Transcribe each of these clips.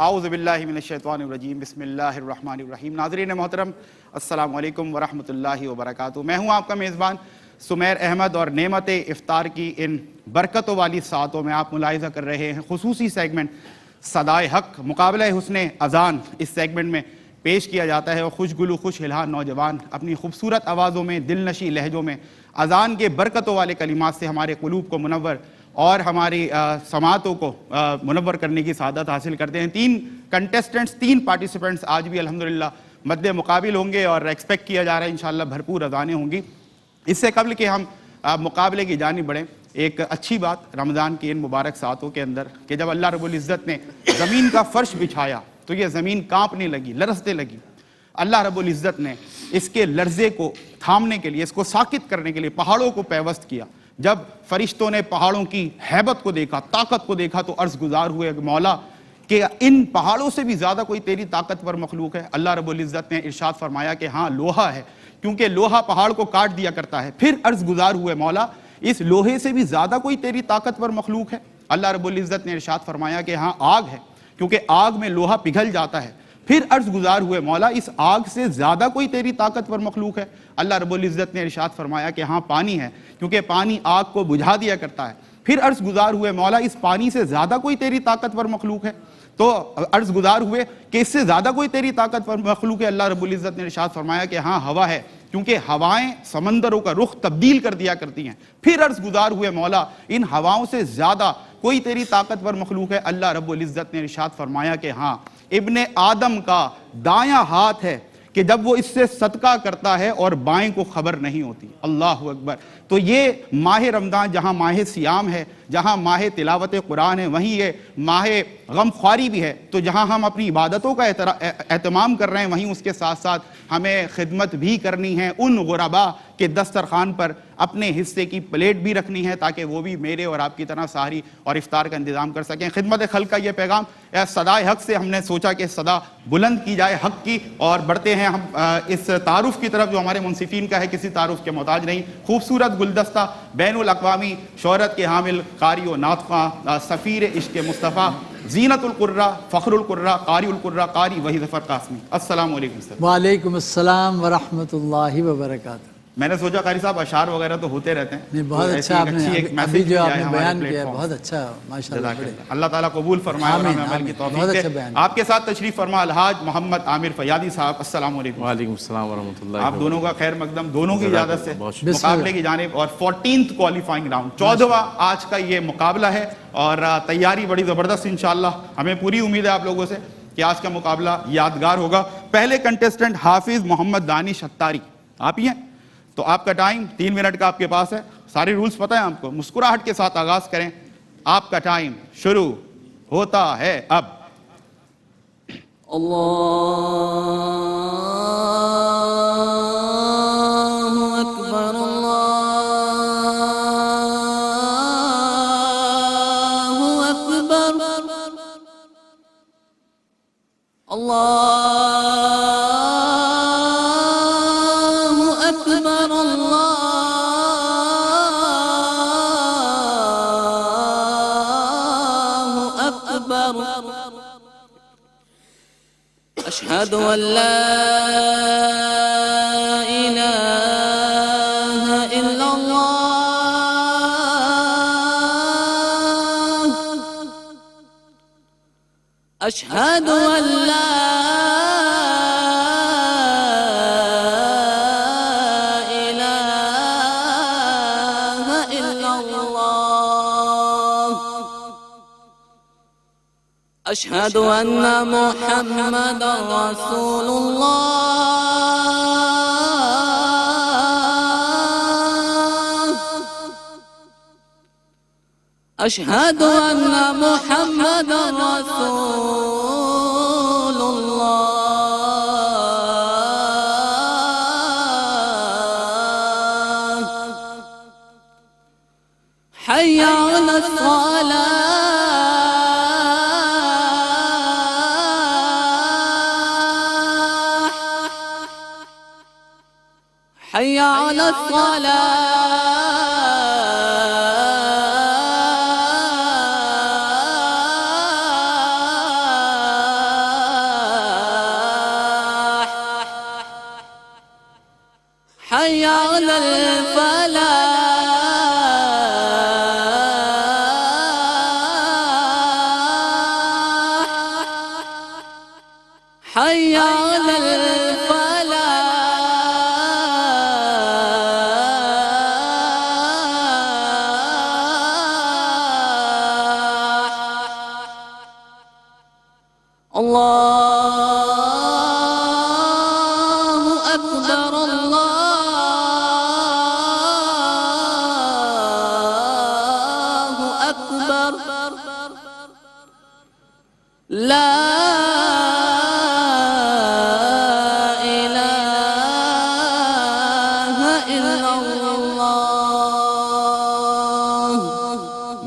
اعوذ باللہ من الشیطان الرجیم بسم اللہ الرحمن الرحیم۔ ناظرین محترم السلام علیکم ورحمۃ اللہ وبرکاتہ۔ میں ہوں آپ کا میزبان سمیر احمد، اور نعمت افطار کی ان برکتوں والی ساعتوں میں آپ ملاحظہ کر رہے ہیں خصوصی سیگمنٹ صدائے حق، مقابلہ حسن اذان اس سیگمنٹ میں پیش کیا جاتا ہے، اور خوش گلو خوش ہلہان نوجوان اپنی خوبصورت آوازوں میں، دل نشیں لہجوں میں اذان کے برکتوں والے کلمات سے ہمارے قلوب کو منور اور ہماری سماعتوں کو منور کرنے کی سعادت حاصل کرتے ہیں۔ 3 کنٹیسٹنٹس، 3 پارٹیسپینٹس آج بھی الحمدللہ مد مقابل ہوں گے، اور ایکسپیکٹ کیا جا رہا ہے انشاءاللہ بھرپور اذانیں ہوں گی۔ اس سے قبل کہ ہم مقابلے کی جانب بڑھیں، ایک اچھی بات رمضان کی ان مبارک ساعتوں کے اندر کہ جب اللہ رب العزت نے زمین کا فرش بچھایا تو یہ زمین کانپنے لگی، لرزنے لگی۔ اللہ رب العزت نے اس کے لرزے کو تھامنے کے لیے، اس کو ساکت کرنے کے لیے پہاڑوں کو پیوست کیا۔ جب فرشتوں نے پہاڑوں کی ہیبت کو دیکھا، طاقت کو دیکھا، تو عرض گزار ہوئے مولا کہ ان پہاڑوں سے بھی زیادہ کوئی تیری طاقتور مخلوق ہے؟ اللہ رب العزت نے ارشاد فرمایا کہ ہاں لوہا ہے، کیونکہ لوہا پہاڑ کو کاٹ دیا کرتا ہے۔ پھر عرض گزار ہوئے مولا اس لوہے سے بھی زیادہ کوئی تیری طاقتور مخلوق ہے؟ اللہ رب العزت نے ارشاد فرمایا کہ ہاں آگ ہے، کیونکہ آگ میں لوہا پگھل جاتا ہے۔ پھر عرض گزار ہوئے مولا اس آگ سے زیادہ کوئی تیری طاقتور مخلوق ہے؟ اللہ رب العزت نے ارشاد فرمایا کہ ہاں پانی ہے، کیونکہ پانی آگ کو بجھا دیا کرتا ہے۔ پھر عرض گزار ہوئے مولا اس پانی سے زیادہ کوئی تیری طاقتور مخلوق ہے؟ تو عرض گزار ہوئے کہ اس سے زیادہ کوئی تیری طاقتور مخلوق ہے؟ اللہ رب العزت نے ارشاد فرمایا کہ ہاں ہوا ہے، کیونکہ ہوائیں سمندروں کا رخ تبدیل کر دیا کرتی ہیں۔ پھر عرض گزار ہوئے مولا ان ہواؤں سے زیادہ کوئی تیری طاقتور مخلوق ہے؟ اللہ رب العزت نے ارشاد فرمایا کہ ہاں ابن آدم کا دایاں ہاتھ ہے کہ جب وہ اس سے صدقہ کرتا ہے اور بائیں کو خبر نہیں ہوتی۔ اللہ اکبر۔ تو یہ ماہ رمضان جہاں ماہ صیام ہے، جہاں ماہ تلاوت قرآن ہے، وہیں یہ ماہ غم خواری بھی ہے۔ تو جہاں ہم اپنی عبادتوں کا اہتمام کر رہے ہیں، وہیں اس کے ساتھ ساتھ ہمیں خدمت بھی کرنی ہے ان غربا کے دسترخوان پر اپنے حصے کی پلیٹ بھی رکھنی ہے، تاکہ وہ بھی میرے اور آپ کی طرح سحری اور افطار کا انتظام کر سکیں۔ خدمت خلق کا یہ پیغام صدائے حق سے ہم نے سوچا کہ صدا بلند کی جائے حق کی، اور بڑھتے ہیں ہم اس تعارف کی طرف جو ہمارے منصفین کا ہے، کسی تعارف کے محتاج نہیں۔ خوبصورت گلدستہ، بین الاقوامی شہرت کے حامل، قاری و نعت خواں، سفیر عشق مصطفیٰ، زینت القرہ، فخر القرہ، قاری القرہ، قاری وحید ظفر قاسمی۔ السلام علیکم سر۔ وعلیکم السلام ورحمۃ اللہ وبرکاتہ۔ میں نے سوچا قاری صاحب اشعار وغیرہ تو ہوتے رہتے ہیں، نہیں بہت اچھا آپ نے ابھی جو آپ نے بیان کیا ہے بہت اچھا، ماشاءاللہ۔ اللہ تعالیٰ قبول فرمائے اور ہمیں عمل کی توفیق دے۔ آپ کے ساتھ تشریف فرما الحاج محمد عامر فیاضی صاحب۔ السلام علیکم۔ وعلیکم السلام ورحمۃ اللہ۔ آپ دونوں کا خیر مقدم، دونوں کی اجازت سے مقابلے کی جانب، اور 14th کوالیفائنگ راؤنڈ، 14واں آج کا یہ مقابلہ ہے، اور تیاری بڑی زبردست انشاءاللہ۔ ہمیں پوری امید ہے آپ لوگوں سے کہ آج کا مقابلہ یادگار ہوگا۔ پہلے کنٹیسٹنٹ حافظ محمد دانش اتاری، آپ ہی ہیں؟ تو آپ کا ٹائم 3 منٹ کا آپ کے پاس ہے۔ سارے رولز پتہ ہیں آپ کو، مسکراہٹ کے ساتھ آغاز کریں۔ آپ کا ٹائم شروع ہوتا ہے اب۔ اللہ اکبر، اللہ اکبر، اللہ أشهد أن لا إله إلا الله، أشهد أن لا إله إلا الله، أشهد أن محمد رسول الله، أشهد أن محمد رسول الله، حي على الصلاة، حي على الصلاة، حي على الفلاح حي على الفلاح الله أكبر الله أكبر لا إله إلا الله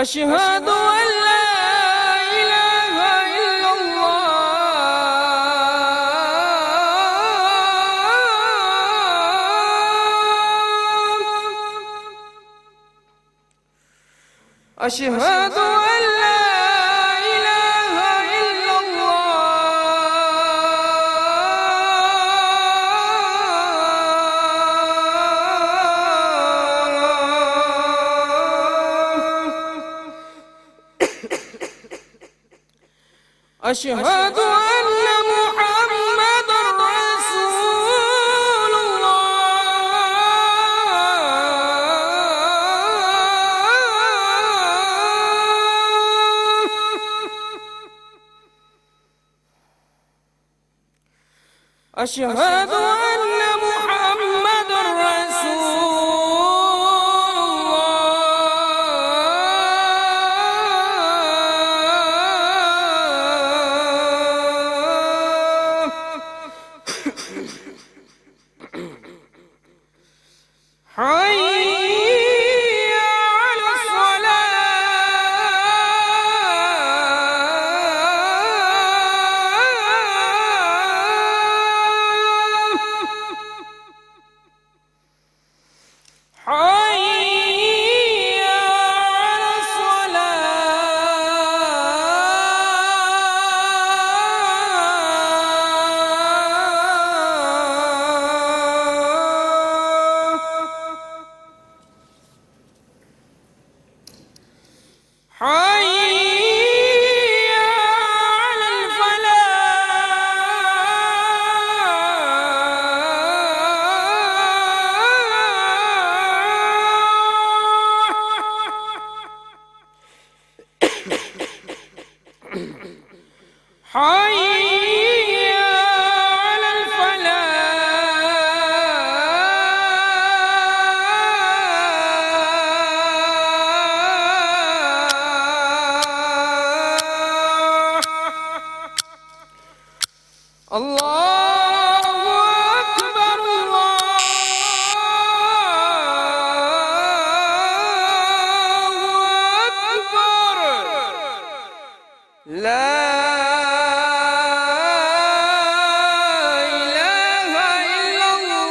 أشهد أن لا إله إلا الله أشهد أن لا إله إلا أشهد أن محمد رسول الله أشهد أن محمد حي على الصلاة حي على الصلاة حي على الفلاح حي على الفلاح الله أكبر الله أكبر لا إله إلا الله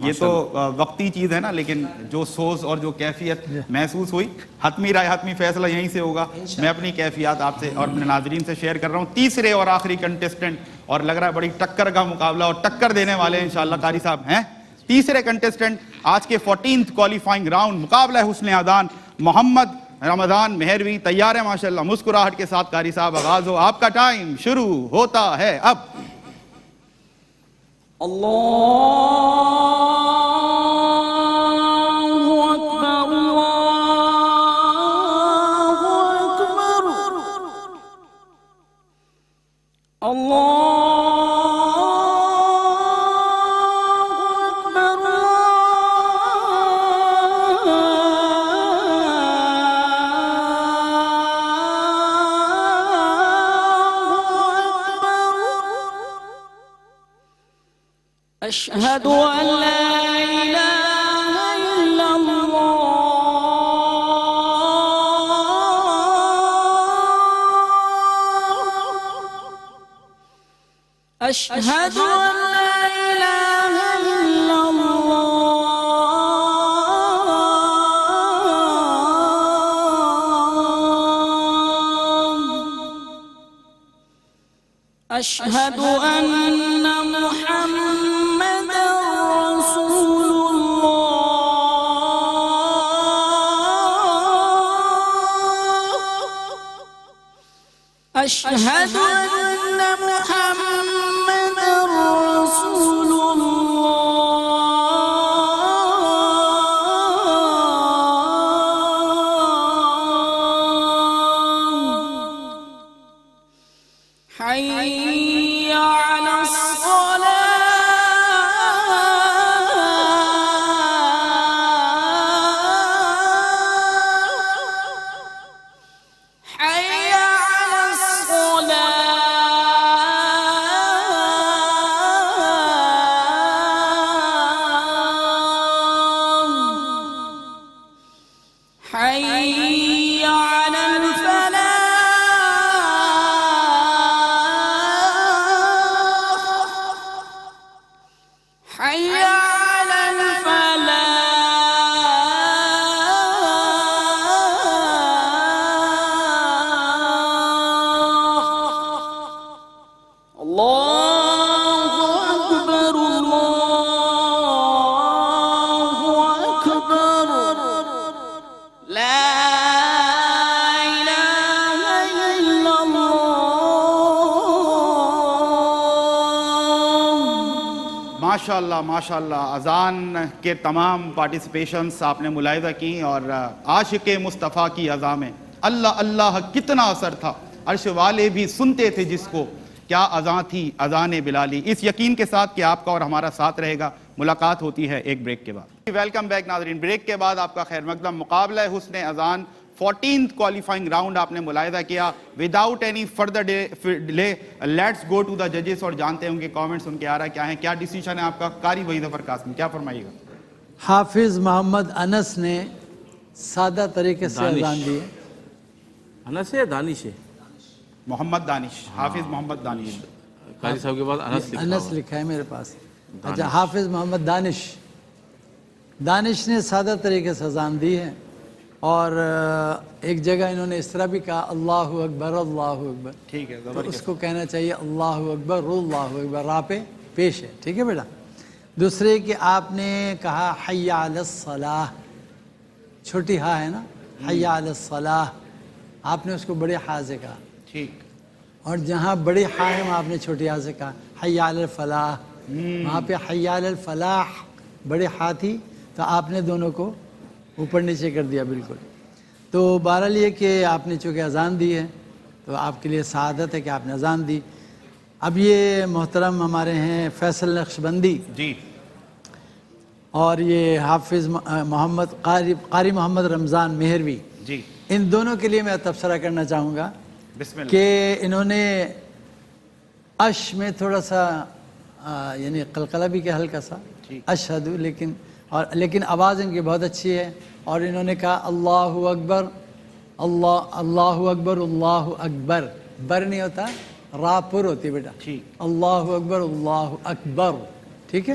یہ تو وقتی چیز ہے نا، لیکن جو سوز اور جو کیفیت محسوس ہوئی، حتمی رائے حتمی فیصلہ یہیں سے ہوگا. میں اپنی کیفیات آپ سے اور اپنے ناظرین سے شیئر کر رہا ہوں. تیسرے اور آخری کنٹیسٹنٹ، اور لگ رہا ہے بڑی ٹکر کا مقابلہ اور ٹکر دینے والے انشاءاللہ قاری صاحب ہیں. تیسرے کنٹیسٹنٹ آج کے 14th کوالیفائنگ راؤنڈ، مقابلہ حسن اذان محمد رمضان مہروی. تیار ہے ماشاءاللہ؟ مسکراہٹ کے ساتھ قاری صاحب آغاز ہو، آپ کا ٹائم شروع ہوتا ہے اب. أشهد أن لا إله إلا الله أشهد أن لا إله إلا الله أشهد أن محمد رسول الله أشهد أن محمد رسول الله حي على حي على الفلاح حي على الفلاح الله أكبر الله أكبر لا إله إلا الله. ماشاءاللہ ماشاءاللہ. اذان کے تمام پارٹیسپیشنز آپ نے ملاحظہ کی، اور عاشق مصطفیٰ کی اذان میں اللہ اللہ کتنا اثر تھا. عرش والے بھی سنتے تھے جس کو، کیا اذان تھی اذان بلالی. اس یقین کے ساتھ کہ آپ کا اور ہمارا ساتھ رہے گا، ملاقات ہوتی ہے ایک بریک کے بعد. ویلکم بیک ناظرین. بریک کے بعد آپ کا خیر مقدم. مقابلہ حسن اذان 14th کوالیفائنگ راؤنڈ آپ نے ملاحظہ کیا. Without any further delay let's go to the ججز اور جانتے ہیں ان کے کامنٹس ان کے آ رہا کیا ہیں. کیا ڈیسیشن ہے آپ کا؟ قاری وحید ظفر قاسمی کیا فرمائیے گا؟ حافظ محمد انس نے سادہ طریقے سے اذان دی ہے. انس ہے دانش ہے؟ محمد دانش. حافظ محمد دانش. قاری صاحب کے بعد انس لکھا ہے میرے پاس. اچھا، حافظ محمد دانش نے سادہ طریقے سے اذان دی ہے. اور ایک جگہ انہوں نے اس طرح بھی کہا اللہ اکبر اللہ اکبر. ٹھیک ہے، تو اس کو کہنا چاہیے اللہ اکبر اللہ اکبر، راہ پہ پیش ہے. ٹھیک ہے بیٹا. دوسرے کہ آپ نے کہا حی علی الصلاح، چھوٹی ہا ہے نا، حی علی الصلاح، آپ نے اس کو بڑے ہا سے کہا. ٹھیک. اور جہاں بڑی ہا ہے وہاں آپ نے چھوٹی ہا سے کہا حی علی الفلاح. وہاں پہ حی علی الفلاح بڑے ہا تھی تو آپ نے دونوں کو اوپر نیچے کر دیا بالکل. تو بہرحال یہ کہ آپ نے چونکہ اذان دی ہے تو آپ کے لیے سعادت ہے کہ آپ نے اذان دی. اب یہ محترم ہمارے ہیں فیصل نقشبندی جی، اور یہ حافظ محمد قاری محمد رمضان مہروی جی، ان دونوں کے لیے میں تبصرہ کرنا چاہوں گا بسم اللہ. کہ انہوں نے اش میں تھوڑا سا یعنی قلقلہ بھی کیا ہلکا سا اشہدو، لیکن آواز ان کی بہت اچھی ہے. اور انہوں نے کہا اللہ اکبر اللہ اکبر اللہ اکبر، بر نہیں ہوتا، را پر ہوتی بیٹا. ٹھیک. اللہ اکبر اللہ اکبر. ٹھیک ہے.